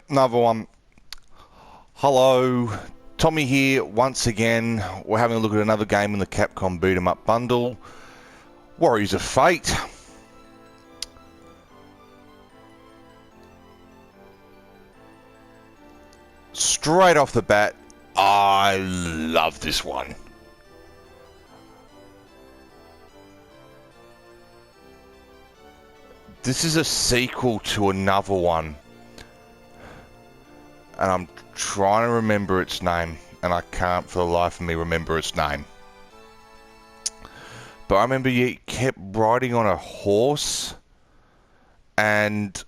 another one. Hello, Tommy here once again. We're having a look at another game in the Capcom Beat 'em Up bundle. Warriors of Fate. Straight off the bat, I love this one. This is a sequel to another one, and I'm trying to remember its name, and I can't for the life of me remember its name. But I remember you kept riding on a horse, and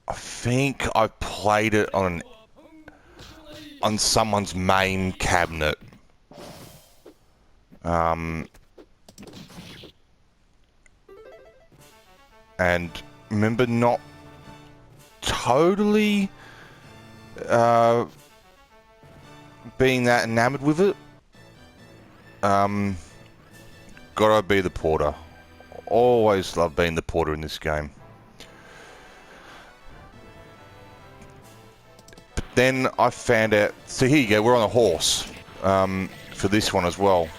I think I played it on someone's main cabinet. And remember not totally being that enamored with it. Gotta be the porter. Always love being the porter in this game. But then I found out, so here you go, we're on a horse for this one as well.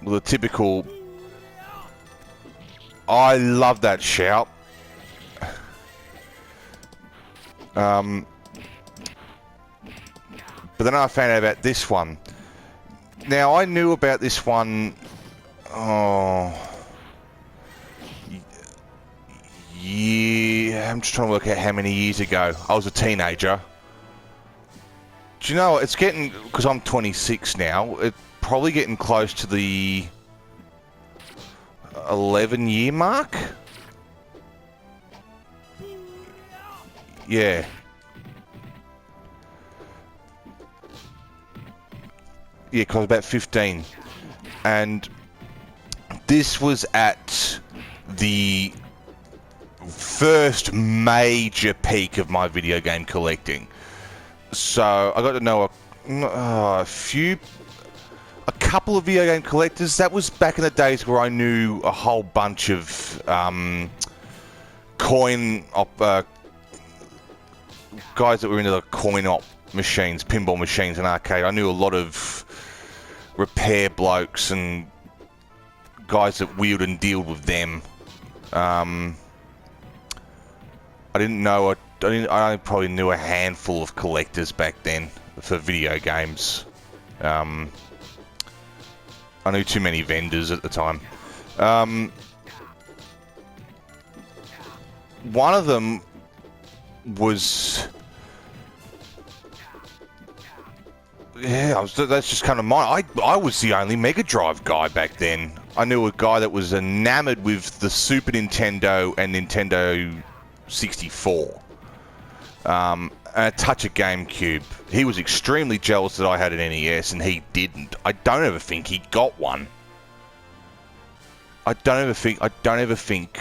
With a typical, I love that shout. But then I found out about this one. Now, I knew about this one, yeah, I'm just trying to work out how many years ago. I was a teenager. Do you know, it's getting, because I'm 26 now, it's probably getting close to the 11-year mark? Yeah. Yeah, because I was about 15. And this was at the first major peak of my video game collecting. So I got to know a couple of video game collectors. That was back in the days where I knew a whole bunch of guys that were into the coin-op machines, pinball machines and arcade. I knew a lot of repair blokes and guys that wheeled and dealed with them. I didn't know. I probably knew a handful of collectors back then for video games. I knew too many vendors at the time. One of them was, that's just kind of mine. I was the only Mega Drive guy back then. I knew a guy that was enamored with the Super Nintendo and Nintendo 64. And a touch of GameCube. He was extremely jealous that I had an NES and he didn't. I don't ever think he got one. I don't ever think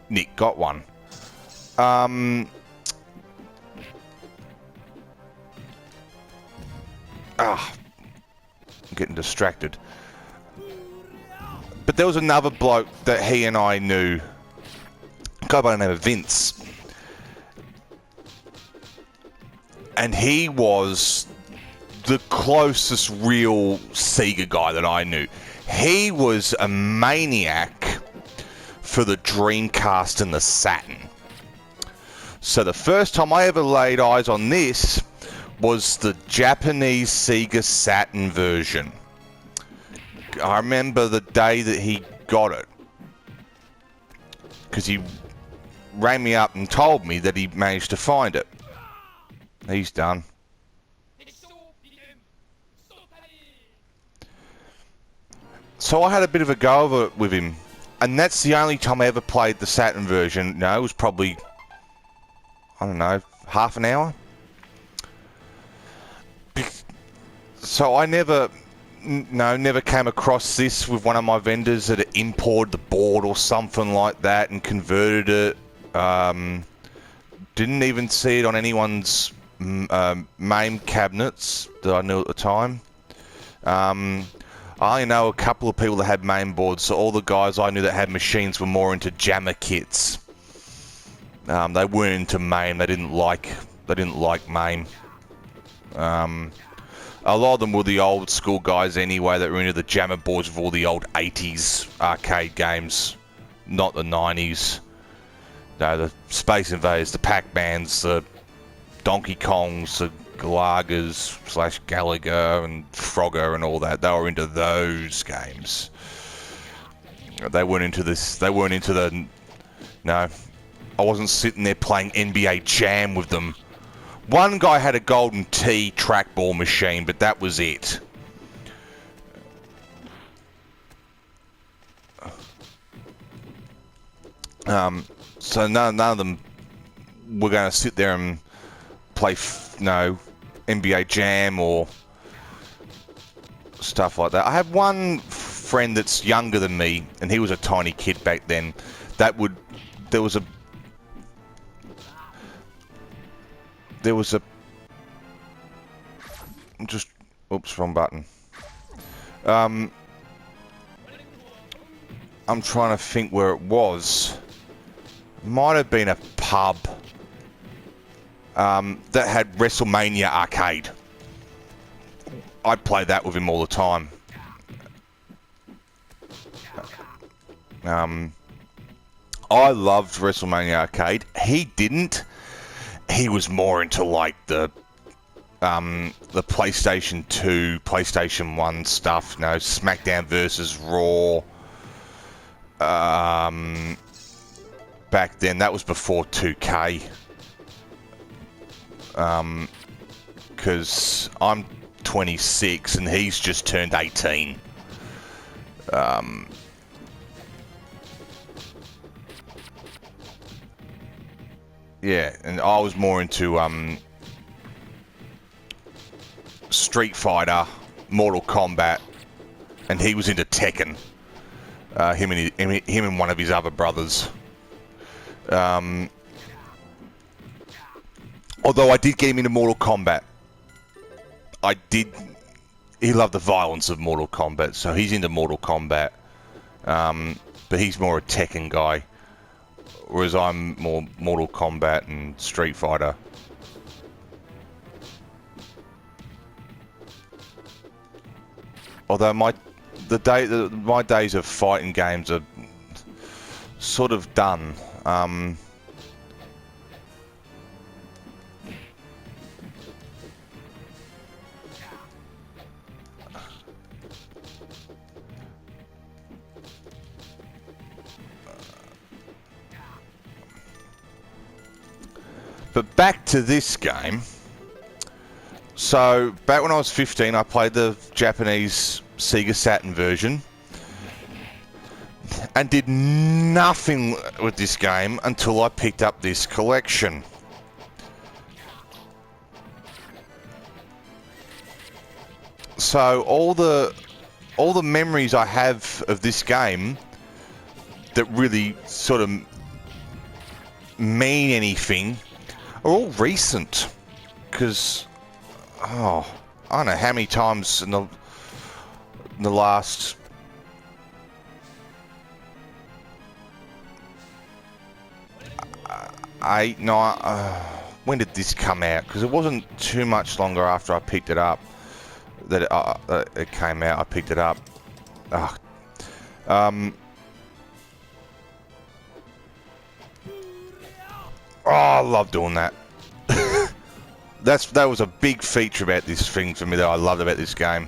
Nick got one. I'm getting distracted. But there was another bloke that he and I knew, a guy by the name of Vince. And he was the closest real Sega guy that I knew. He was a maniac for the Dreamcast and the Saturn. So the first time I ever laid eyes on this was the Japanese Sega Saturn version. I remember the day that he got it, because he rang me up and told me that he managed to find it. He's done. So I had a bit of a go of it with him, and that's the only time I ever played the Saturn version. No, it was probably, I don't know, half an hour. So I never came across this with one of my vendors that had imported the board or something like that and converted it. Didn't even see it on anyone's main cabinets that I knew at the time. I only know a couple of people that had main boards, so all the guys I knew that had machines were more into jammer kits. They weren't into MAME. They didn't like MAME. A lot of them were the old school guys anyway that were into the jammer boards of all the old 80s arcade games, not the 90s. No, the Space Invaders, the Pac-Mans, the Donkey Kongs, the Galagers / Gallagher and Frogger and all that. They were into those games. They weren't into this. They weren't into the... No. I wasn't sitting there playing NBA Jam with them. One guy had a Golden Tee trackball machine, but that was it. So none of them were going to sit there and play, NBA Jam or stuff like that. I have one friend that's younger than me, and he was a tiny kid back then. There was a oops, wrong button. I'm trying to think where it was. Might have been a pub that had WrestleMania arcade. I'd play that with him all the time. I loved WrestleMania arcade. He didn't. He was more into like the PlayStation 2, PlayStation 1 stuff. SmackDown versus Raw. Back then, that was before 2K. Because I'm 26 and he's just turned 18. Yeah, and I was more into Street Fighter, Mortal Kombat, and he was into Tekken. Him and one of his other brothers. Although I did get him into Mortal Kombat. He loved the violence of Mortal Kombat, so he's into Mortal Kombat. But he's more a Tekken guy, whereas I'm more Mortal Kombat and Street Fighter. Although my days of fighting games are sort of done. But back to this game. So, back when I was 15, I played the Japanese Sega Saturn version and did nothing with this game until I picked up this collection. So, all the memories I have of this game that really sort of mean anything are all recent, because I don't know how many times in the last when did this come out? Because it wasn't too much longer after I picked it up that it came out. I picked it up. I love doing that. That was a big feature about this thing for me that I loved about this game.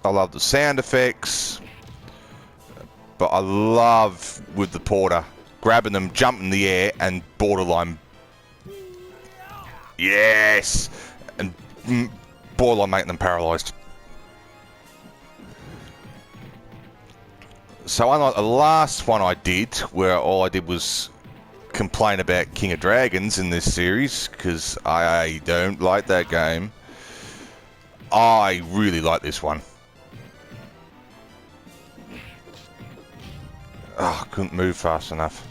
I love the sound effects, but I love with the porter grabbing them, jumping in the air, and borderline. Yes, and borderline making them paralysed. So unlike the last one I did, where all I did was complain about King of Dragons in this series, because I don't like that game, I really like this one. I couldn't move fast enough.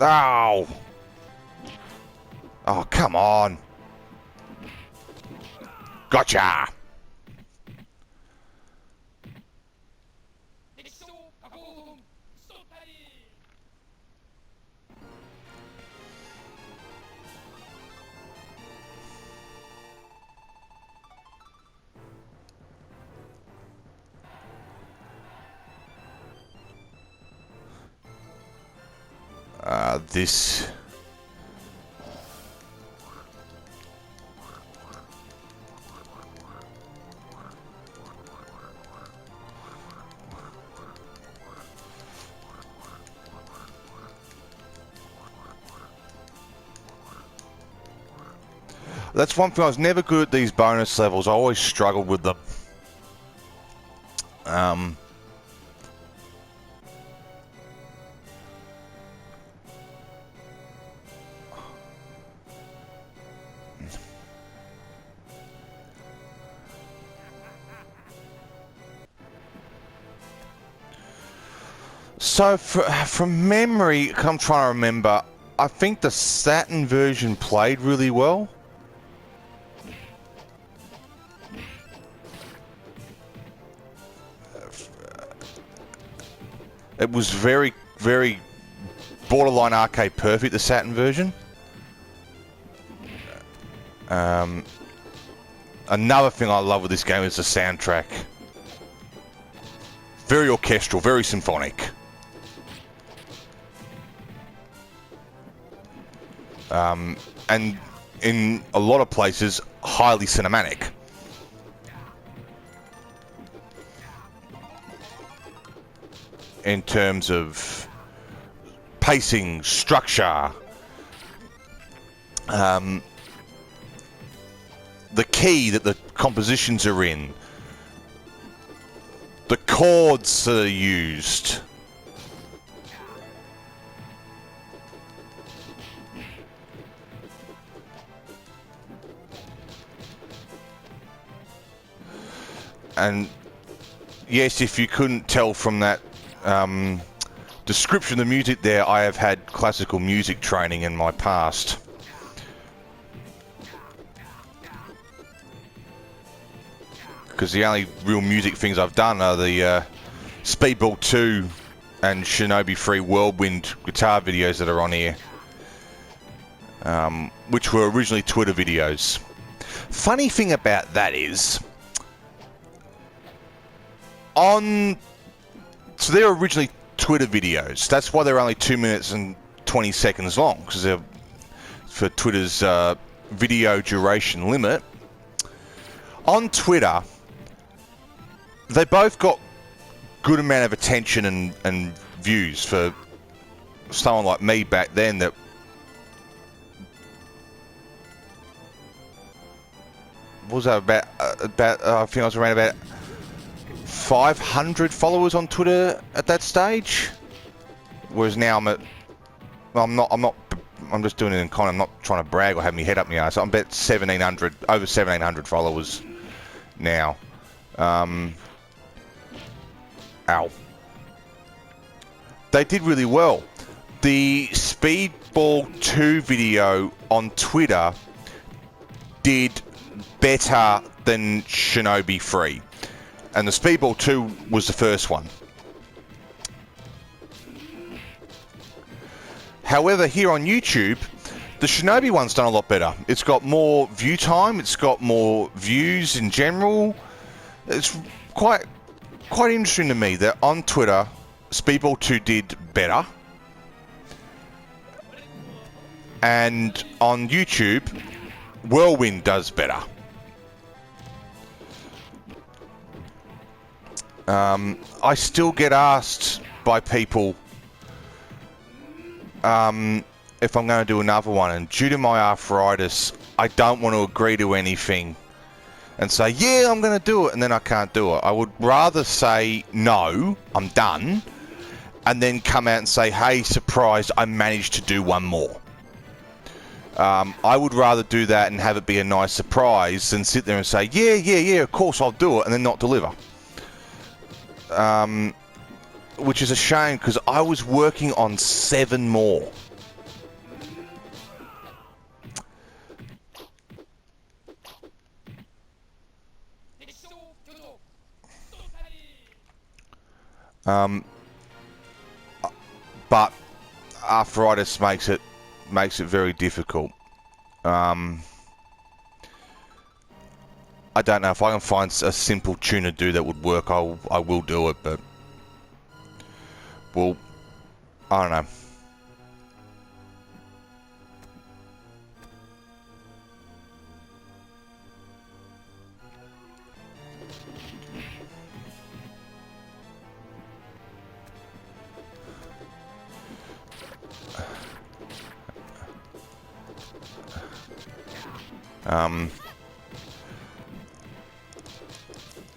Oh! Oh, come on. Gotcha! This... That's one thing, I was never good at these bonus levels. I always struggled with them. So, from memory, I'm trying to remember, I think the Saturn version played really well. It was very, very borderline arcade perfect, the Saturn version. Another thing I love with this game is the soundtrack. Very orchestral, very symphonic. And in a lot of places, highly cinematic. In terms of pacing, structure, the key that the compositions are in, the chords that are used. And yes, if you couldn't tell from that description of the music there, I have had classical music training in my past. Because the only real music things I've done are the Speedball 2 and Shinobi 3 Whirlwind guitar videos that are on here. Which were originally Twitter videos. Funny thing about that is, so they're originally Twitter videos. That's why they're only 2 minutes and 20 seconds long, because they're for Twitter's video duration limit. On Twitter, they both got good amount of attention and views for someone like me back then that was about I think I was around about 500 followers on Twitter at that stage, whereas now I'm just doing it in con. I'm not trying to brag or have me head up my ass. I'm about 1,700, over 1,700 followers now. Ow. They did really well. The Speedball 2 video on Twitter did better than Shinobi 3. And the Speedball 2 was the first one. However, here on YouTube, the Shinobi one's done a lot better. It's got more view time, it's got more views in general. It's quite interesting to me that on Twitter, Speedball 2 did better. And on YouTube, Whirlwind does better. I still get asked by people if I'm going to do another one, and due to my arthritis, I don't want to agree to anything and say, yeah, I'm going to do it, and then I can't do it. I would rather say, no, I'm done, and then come out and say, hey, surprise, I managed to do one more. I would rather do that and have it be a nice surprise than sit there and say, yeah, of course I'll do it, and then not deliver. Which is a shame, because I was working on 7 more. But arthritis makes it very difficult. I don't know if I can find a simple tune to do that would work. I will do it, but well, I don't know.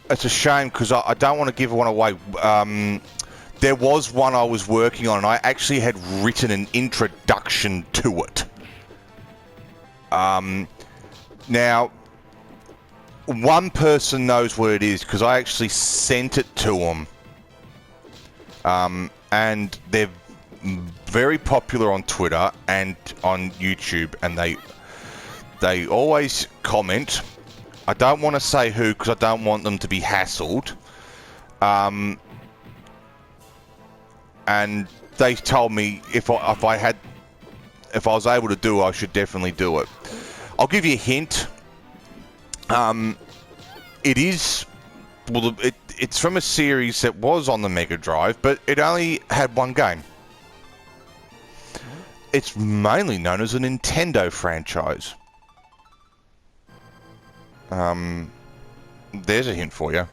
It's a shame because I don't want to give one away. There was one I was working on, and I actually had written an introduction to it. Now, one person knows what it is because I actually sent it to them. And they're very popular on Twitter and on YouTube, and they always comment. I don't want to say who because I don't want them to be hassled. And they told me if I was able to do it, I should definitely do it. I'll give you a hint. It is, well, it's from a series that was on the Mega Drive, but it only had one game. It's mainly known as a Nintendo franchise. There's a hint for you.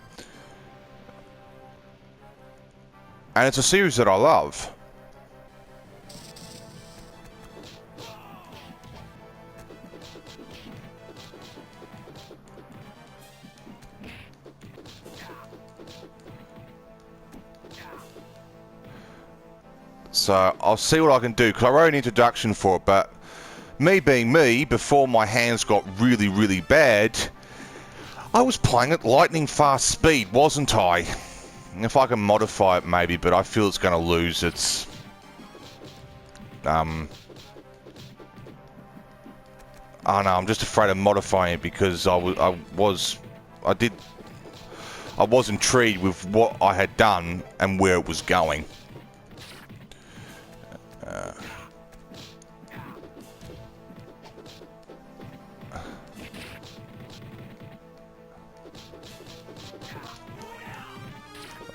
And it's a series that I love. So I'll see what I can do, because I wrote an introduction for it, but me being me, before my hands got really, really bad, I was playing at lightning fast speed, wasn't I? If I can modify it, maybe, but I feel it's going to lose its... I don't know, I'm just afraid of modifying it because I was intrigued with what I had done and where it was going.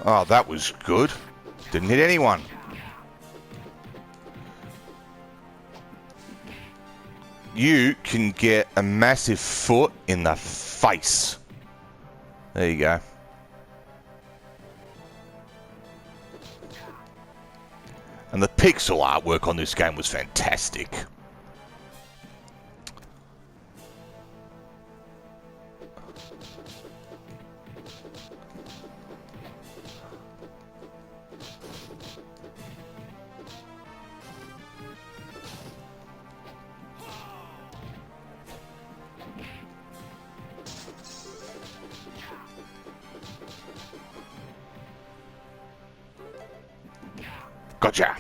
Oh, that was good. Didn't hit anyone. You can get a massive foot in the face. There you go. And the pixel artwork on this game was fantastic. Gotcha.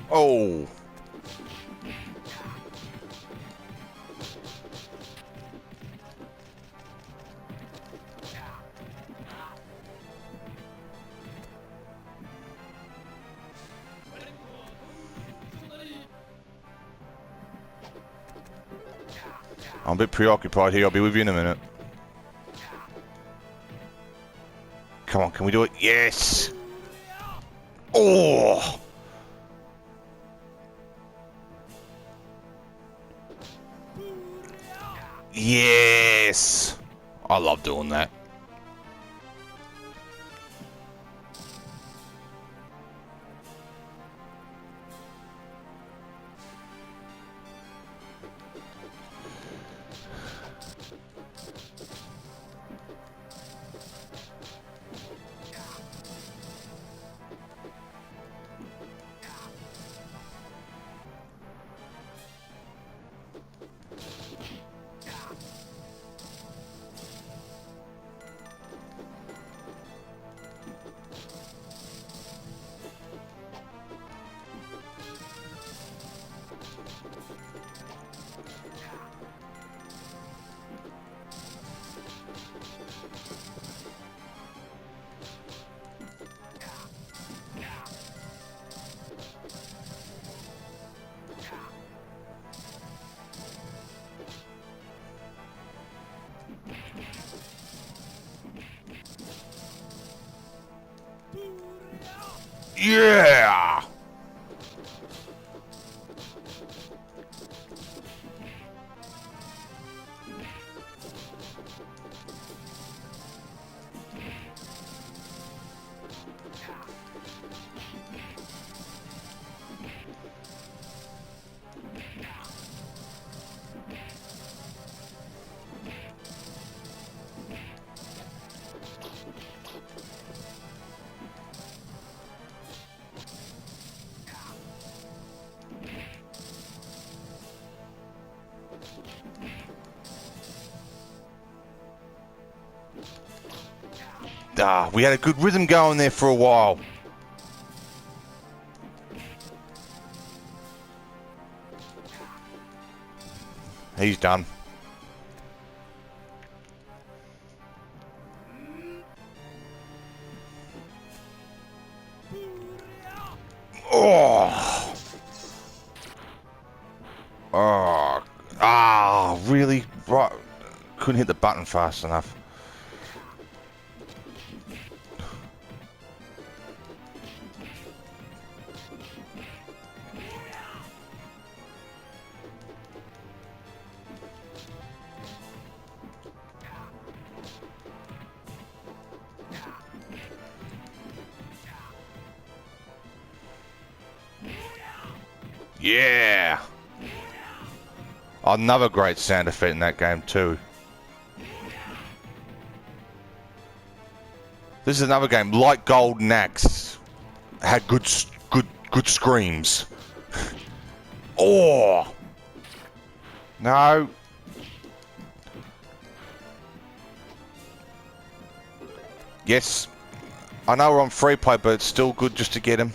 Oh. I'm a bit preoccupied here. I'll be with you in a minute. Come on, can we do it? Yes! Oh! Yes! I love doing that. Yeah! Ah, we had a good rhythm going there for a while. He's done. Oh. Oh. Ah, really? Right. Couldn't hit the button fast enough. Yeah! Another great sound effect in that game too. This is another game like Golden Axe. Had good screams. Oh! No. Yes. I know we're on free play, but it's still good just to get him.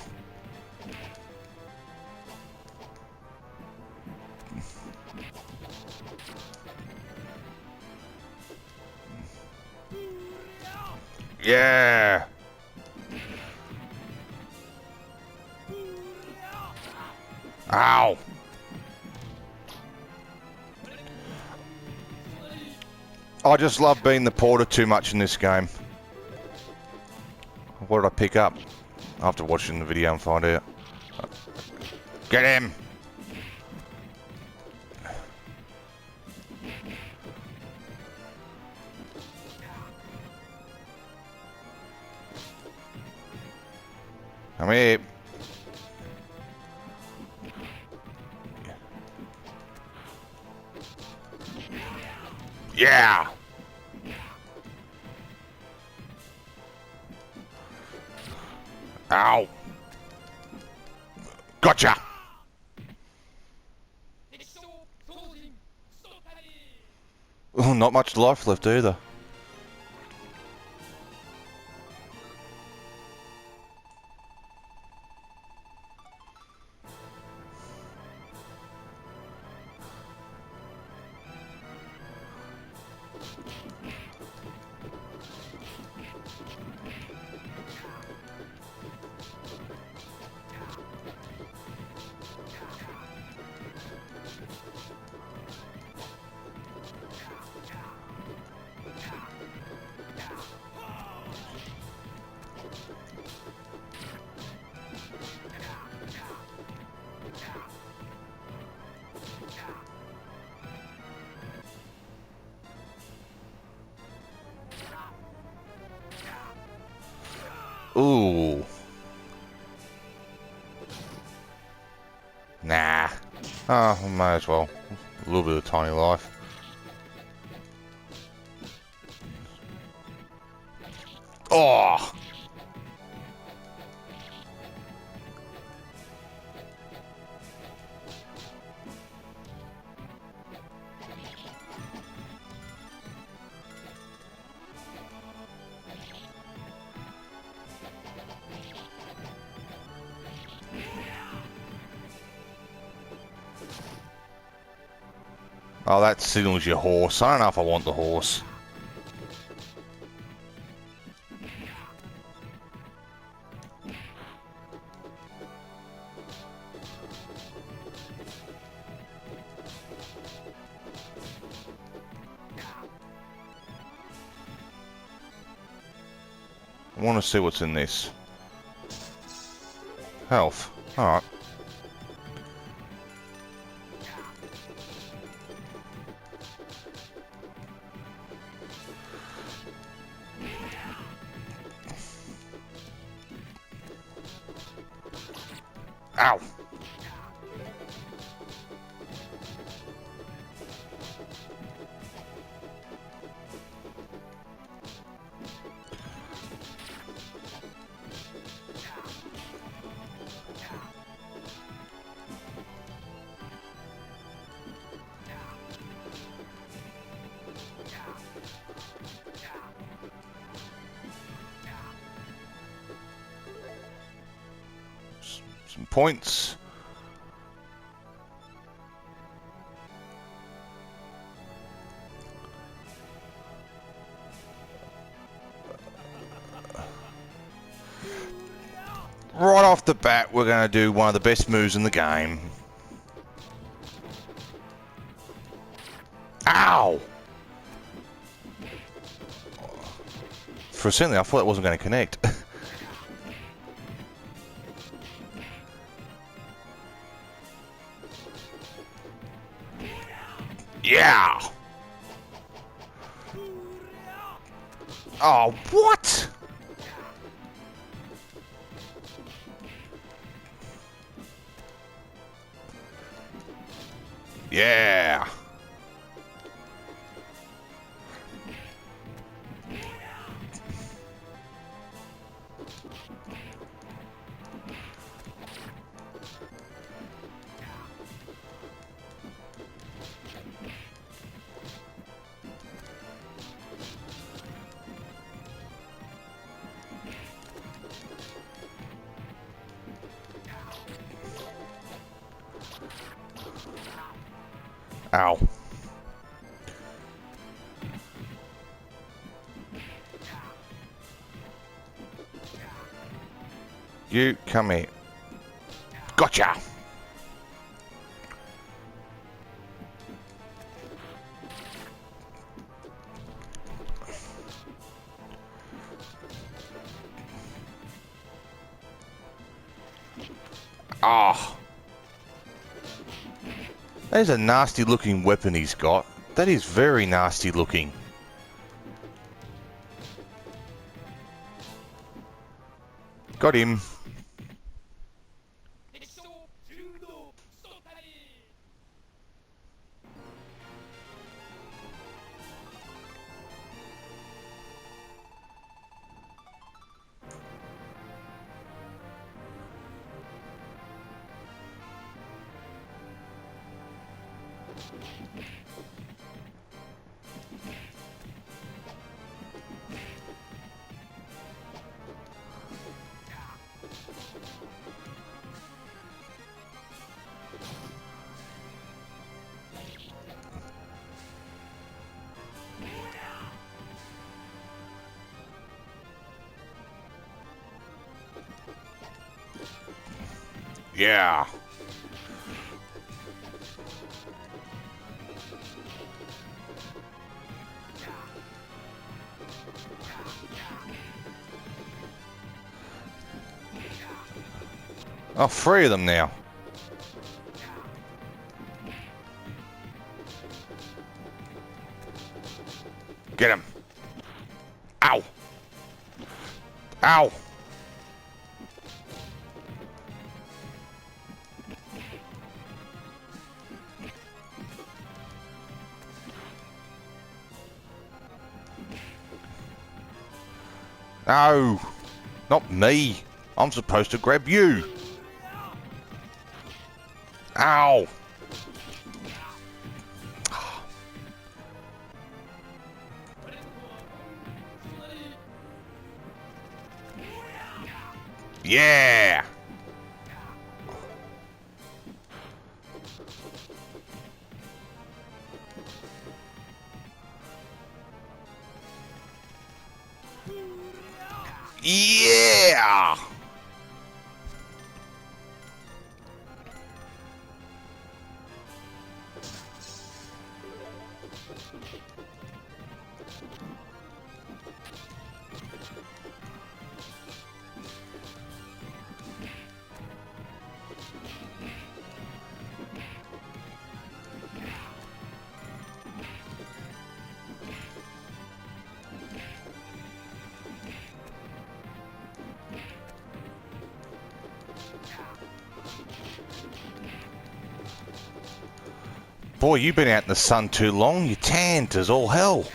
Yeah. Ow. I just love being the porter too much in this game. What did I pick up? After watching the video and find out. Get him! Come here. Yeah! Ow! Gotcha! Oh, not much life left either. Ooh. Nah. Oh, I might as well. A little bit of tiny life. Oh! Oh, that signals your horse. I don't know if I want the horse. I want to see what's in this. health. Alright. Ow! Some points. Right off the bat, we're going to do one of the best moves in the game. Ow! For a second, I thought it wasn't going to connect. Yeah! Oh, what? Yeah! Ow. You come here. Gotcha! Ah. That is a nasty looking weapon he's got. That is very nasty looking. Got him. Yeah. Oh, 3 of them now. Get him. Ow. Ow. No. Not me. I'm supposed to grab you. Ow. Yeah. Yeah. Boy, you've been out in the sun too long. You're tanned as all hell.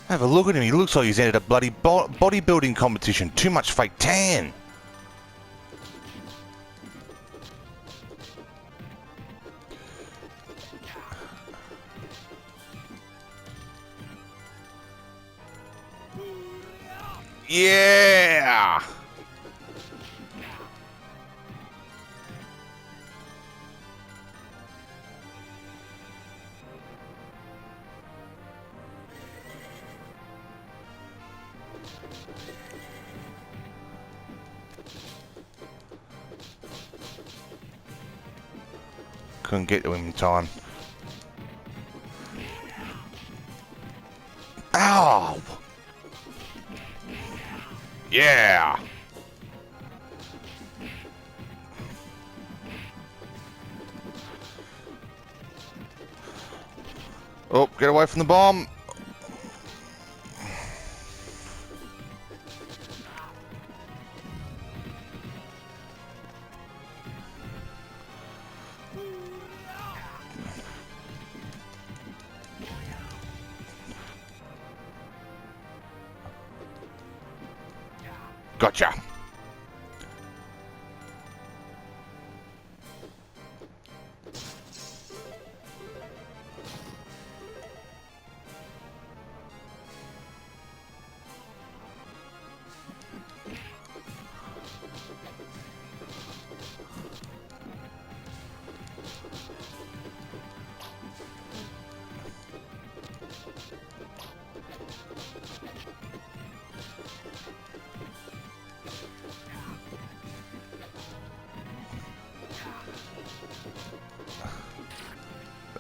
Have a look at him. He looks like he's entered a bloody bodybuilding competition. Too much fake tan. Yeah! Couldn't get to him in time. Ow! Yeah! Oh, get away from the bomb! Gotcha!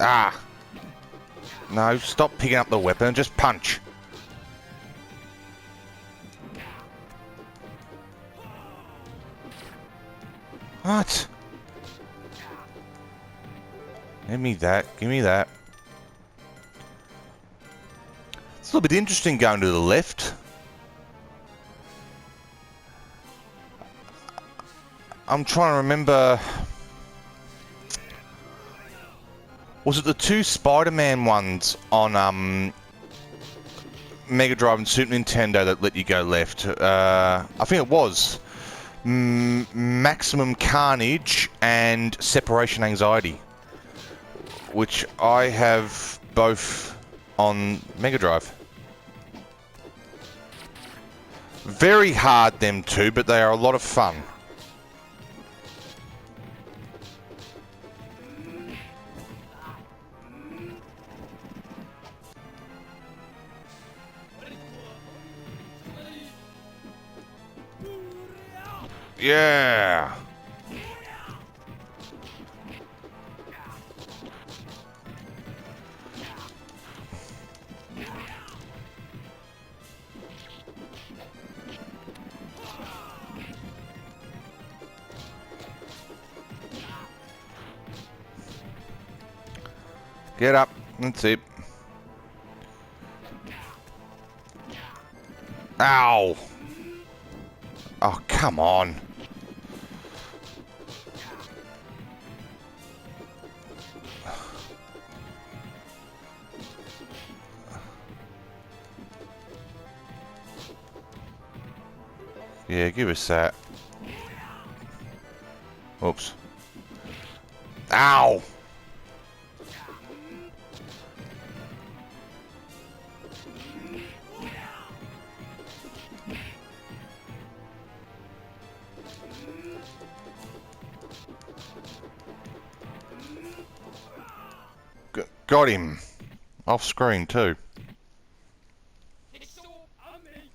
Ah! No, stop picking up the weapon and just punch. What? Give me that. Give me that. It's a little bit interesting going to the left. I'm trying to remember... Was it the two Spider-Man ones on Mega Drive and Super Nintendo that let you go left? I think it was Maximum Carnage and Separation Anxiety, which I have both on Mega Drive. Very hard, them two, but they are a lot of fun. Yeah. Get up. That's it. Ow. Oh, come on. Yeah, give us that. Oops. Ow! Got him. Off screen too. It's so amazing.